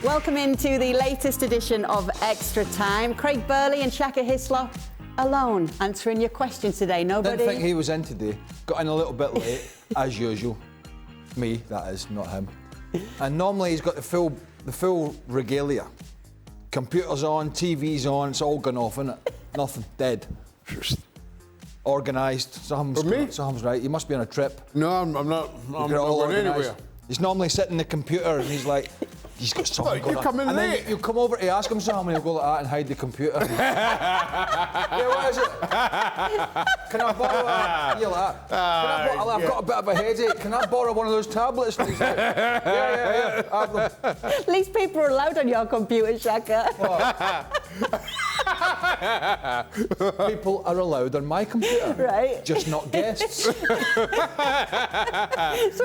Welcome into the latest edition of Extra Time. Craig Burley and Shaka Hislop alone answering your questions today. Nobody. Didn't think he was in today. Got in a little bit late, as usual. Me, that is, not him. And normally he's got the full regalia. Computers on, TV's on, it's all gone off, isn't it? Nothing, dead. Organised. Something's right. You must be on a trip. No, I'm not. I'm not going anywhere. He's normally sitting in the computer and he's like, he's got something going on. Come in and late. then you come over to ask him something and he'll go like that and hide the computer. Yeah, what is it? Can I borrow that? You're like that. I've got a bit of a headache. Can I borrow one of those tablets? He's like, yeah. Have them. At least people are allowed on your computer, Shaka. People are allowed on my computer. Right. Just not guests. So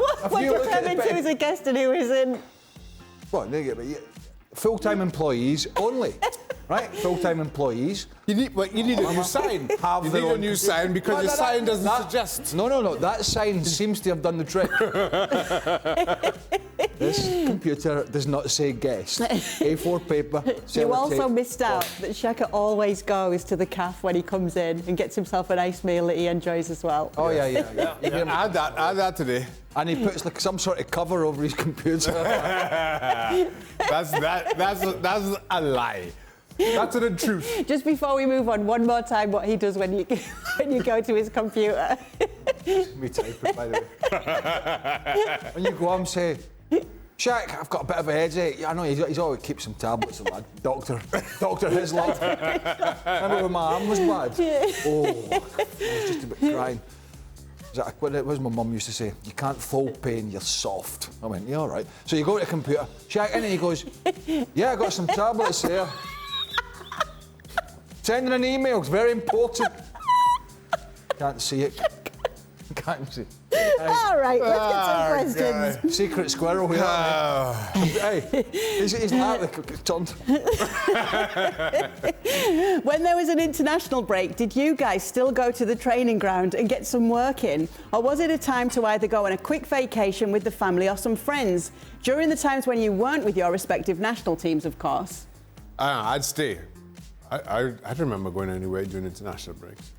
what do you come into as a guest and who isn't? Well, full-time employees only, right? Full-time employees. You need a new sign. You need a new sign because your sign doesn't suggest. No. That sign seems to have done the trick. This computer does not say guest. A4 paper. You also missed out that Shaka always goes to the cafe when he comes in and gets himself a nice meal that he enjoys as well. Oh yeah. Add that today. And he puts like some sort of cover over his computer. That's a lie. That's the truth. Just before we move on, one more time what he does when you go to his computer. Me typing, by the way. When you go home and say, Shaq, I've got a bit of a headache. I know he's always keeps some tablets, lad. Dr. Hislop. Remember when my arm was bad? Yeah. Oh, I was just a bit crying. What was my mum used to say? You can't fold pain, you're soft. I went, yeah, all right. So you go to the computer, Shaq, and he goes, yeah, I got some tablets here. Sending an email, it's very important. Can't see it. Can't see it. All right, let's get some questions. God. Secret squirrel here. Hey, he's not the turned. When there was an international break, did you guys still go to the training ground and get some work in? Or was it a time to either go on a quick vacation with the family or some friends? During the times when you weren't with your respective national teams, of course. I'd stay. I remember going anywhere during international breaks.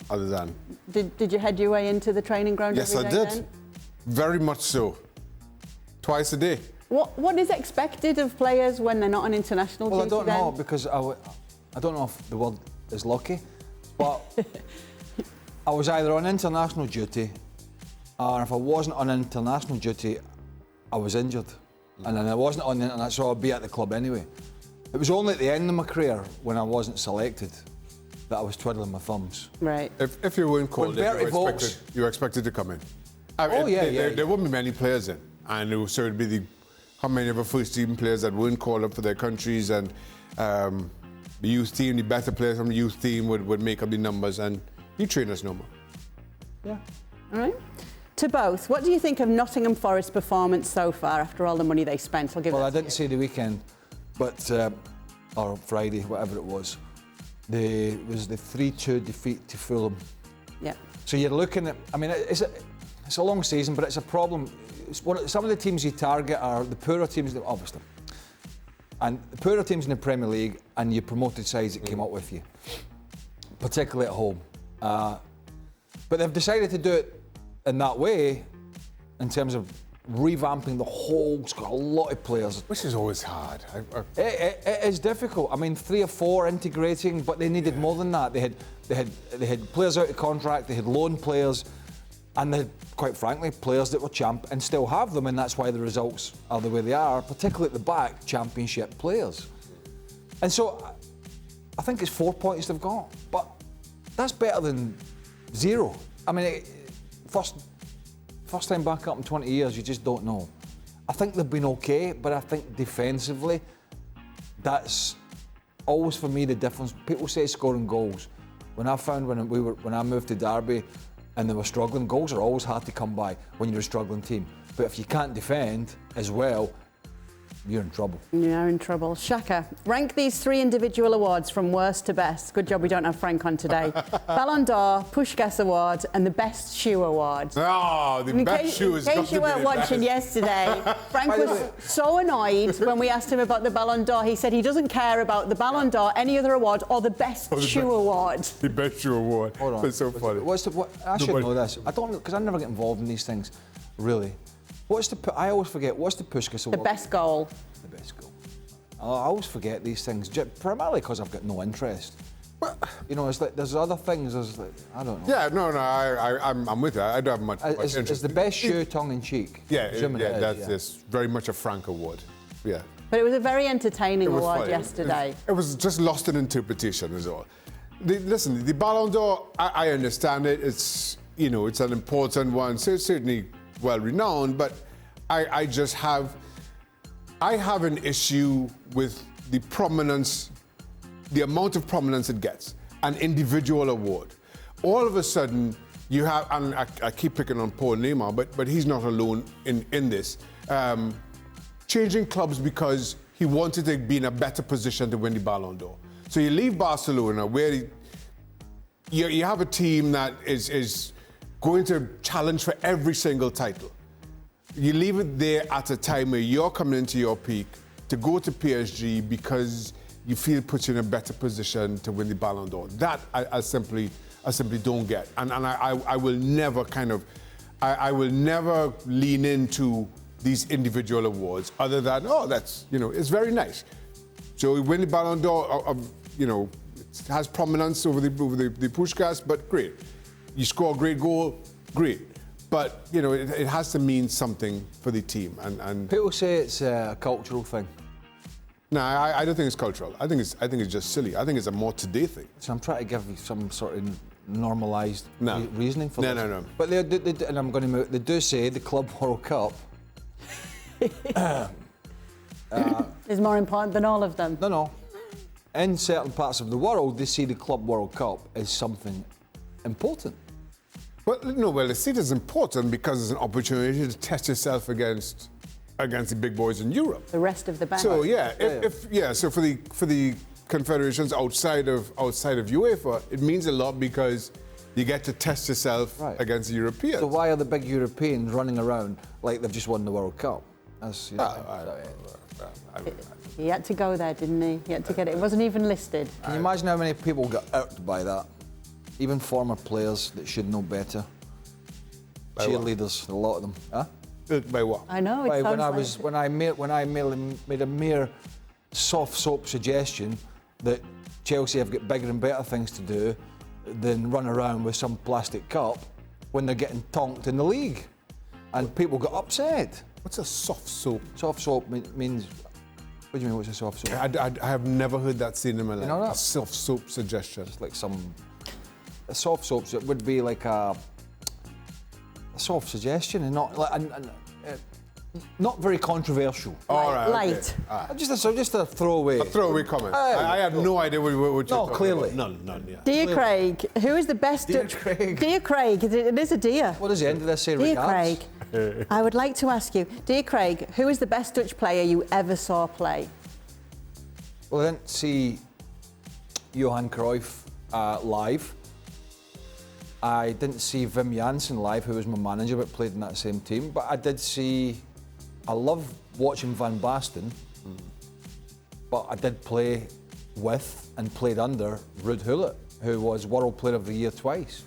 Other than... Did you head your way into the training ground Yes, every I day did. then? Very much so. Twice a day. What is expected of players when they're not on international duty? Well, I don't know, then? because I don't know if the word is lucky, but I was either on international duty, or if I wasn't on international duty, I was injured. And then I wasn't on the internet, so I'd be at the club anyway. It was only at the end of my career, when I wasn't selected, that I was twiddling my thumbs. Right. If you weren't called in, you were expected to come in. There wouldn't be many players in. And so it'd be how many of our first team players that weren't called up for their countries, and the youth team, the better players from the youth team would make up the numbers, and you train us no more. Yeah. All right. To both, what do you think of Nottingham Forest's performance so far after all the money they spent? I didn't see the weekend, but or Friday, whatever it was. It was the 3-2 defeat to Fulham. Yeah. So you're looking at, I mean, it's a long season, but it's a problem. Some of the teams you target are the poorer teams, obviously. And the poorer teams in the Premier League and your promoted sides that came up with you, particularly at home. But they've decided to do it in that way, in terms of revamping the whole. It's got a lot of players. Which is always hard. It is difficult. I mean, 3 or 4 integrating, but they needed more than that. They had players out of contract, they had loan players, and they had, quite frankly, players that were champ and still have them, and that's why the results are the way they are, particularly at the back, championship players. And so I think it's 4 points they've got, but that's better than 0. I mean, first time back up in 20 years, you just don't know. I think they've been okay, but I think defensively, that's always for me the difference. People say scoring goals. When I found when I moved to Derby and they were struggling, goals are always hard to come by when you're a struggling team. But if you can't defend as well, you're in trouble. You're in trouble. Shaka, rank these 3 individual awards from worst to best. Good job we don't have Frank on today. Ballon d'Or, Puskas Award, and the Best Shoe Award. Oh, the best shoe is. In case you weren't watching yesterday, Frank was so annoyed when we asked him about the Ballon d'Or. He said he doesn't care about the Ballon d'Or, any other award, or the Best Shoe Award. The Best Shoe Award. Hold on. It's so funny. I should know this. I don't, because I never get involved in these things, really. I always forget, what's the Puskas Award? The best goal. The best goal. I always forget these things, primarily because I've got no interest. But, you know, it's like there's other things, I don't know. Yeah, no, I'm with that. I don't have much interest. Is the best shoe tongue-in-cheek? Yeah, that's very much a Frank Award. Yeah. But it was a very entertaining award yesterday. It was just lost in interpretation, is all. Listen, the Ballon d'Or, I understand it. It's, you know, it's an important one. So it's certainly well-renowned, but I have an issue with the prominence, the amount of prominence it gets, an individual award. All of a sudden, you have, and I keep picking on Paul Neymar, but he's not alone in this, changing clubs because he wanted to be in a better position to win the Ballon d'Or. So you leave Barcelona, where you have a team that is going to challenge for every single title. You leave it there at a time where you're coming into your peak to go to PSG because you feel it puts you in a better position to win the Ballon d'Or. That I simply don't get. And I will never I will never lean into these individual awards other than, that's, you know, it's very nice. So we win the Ballon d'Or, you know, it has prominence over the Puskas, but great. You score a great goal, great. But, you know, it has to mean something for the team. And people say it's a cultural thing. No, I don't think it's cultural. I think it's just silly. I think it's a more today thing. So I'm trying to give you some sort of normalised reasoning for this. No. But they and I'm going to move. They do say the Club World Cup is more important than all of them. No. In certain parts of the world, they see the Club World Cup as something important. Well, they see it as important because it's an opportunity to test yourself against the big boys in Europe. The rest of the band. So so for the confederations outside of UEFA, it means a lot because you get to test yourself against the Europeans. So why are the big Europeans running around like they've just won the World Cup? That's, he had to go there, didn't he? He had to get it. It wasn't even listed. Can you imagine how many people got irked by that? Even former players that should know better. Cheerleaders, a lot of them. Huh? By what? I know. When I made a mere soft soap suggestion that Chelsea have got bigger and better things to do than run around with some plastic cup when they're getting tonked in the league, and people got upset. What's a soft soap? Soft soap means. What do you mean? What's a soft soap? I have never heard that seen in my life. You know that? A soft soap suggestion. Just like a soft soaps. It would be like a soft suggestion and not very controversial. All right. Light. Okay. Just a throwaway. A throwaway comment. I have no idea what you're talking clearly. about. None, yeah. Dear Craig, who is the best Dutch... Dear Craig, it is a dear. What does the end of this say? Dear Regards? Craig, I would like to ask you, dear Craig, who is the best Dutch player you ever saw play? Well, I didn't see Johan Cruyff live. I didn't see Wim Jansen live, who was my manager but played in that same team. But I did see... I love watching Van Basten, but I did play with and played under Ruud Gullit, who was World Player of the Year twice.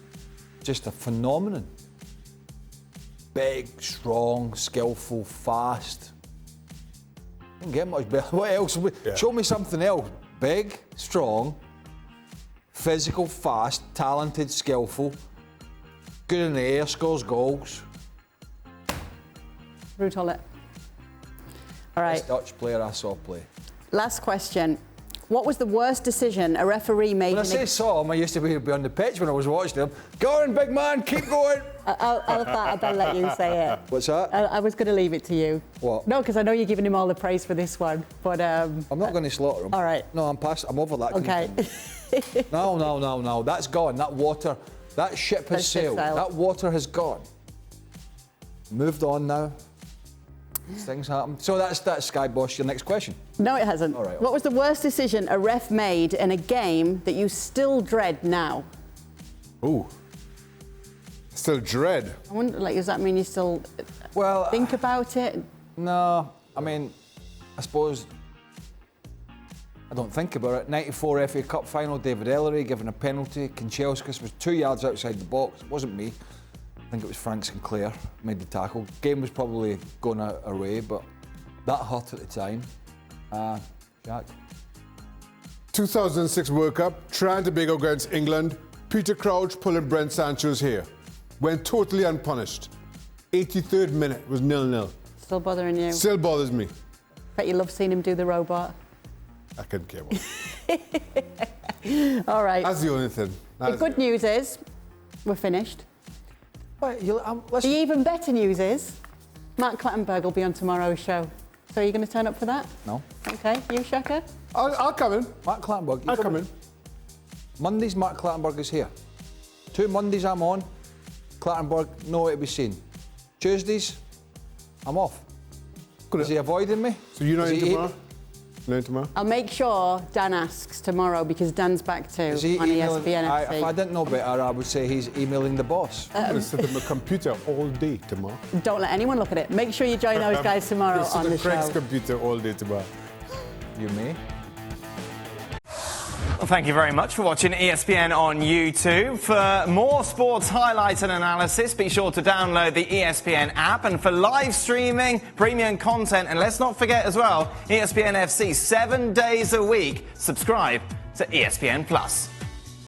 Just a phenomenon. Big, strong, skillful, fast. Didn't get much better. What else? Yeah. Show me something else. Big, strong, physical, fast, talented, skillful, good in the air, scores goals. Ruud Gullit. All right. Best Dutch player I saw play. Last question. What was the worst decision a referee made? When I say saw him, I used to be on the pitch when I was watching him. Go on, big man, keep going. I'd better let you say it. What's that? I was going to leave it to you. What? No, because I know you're giving him all the praise for this one, but... I'm not going to slaughter him. All right. No, I'm over that. Okay. No. That's gone. That water, that ship has sailed. That water has gone. Moved on now. Things happen. So that's Sky Boss. Your next question. No, it hasn't. All right. What was the worst decision a ref made in a game that you still dread now? Ooh. Still dread? I wonder, like, does that mean you still think about it? No, I mean, I suppose I don't think about it. 94 FA Cup final, David Ellery given a penalty. Kanchelskis was 2 yards outside the box. It wasn't me. I think it was Frank Sinclair made the tackle. Game was probably going our way, but that hurt at the time. Jack? 2006 World Cup, Trinidad and Tobago against England. Peter Crouch pulling Brent Sancho's hair. Went totally unpunished. 83rd minute was 0-0. Still bothering you? Still bothers me. Bet you love seeing him do the robot. I couldn't care more. All right. That's the only thing. The good news is we're finished. Wait, the even better news is Mark Clattenburg will be on tomorrow's show. So are you going to turn up for that? No. Okay. You, Shaka? I'll come in. Mark Clattenburg. I'll come in. Mondays, Mark Clattenburg is here. 2 Mondays I'm on. Clattenburg, nowhere to be seen. Tuesdays, I'm off. Is he avoiding me? So you're not in tomorrow? No tomorrow? I'll make sure Dan asks tomorrow because Dan's back too on ESPN FC. If I didn't know better, I would say he's emailing the boss. I'm going to sit on my computer all day tomorrow. Don't let anyone look at it. Make sure you join those guys tomorrow on the show. Craig's computer all day tomorrow. You may. Well, thank you very much for watching ESPN on YouTube. For more sports highlights and analysis, be sure to download the ESPN app. And for live streaming, premium content, and let's not forget as well, ESPN FC 7 days a week. Subscribe to ESPN Plus.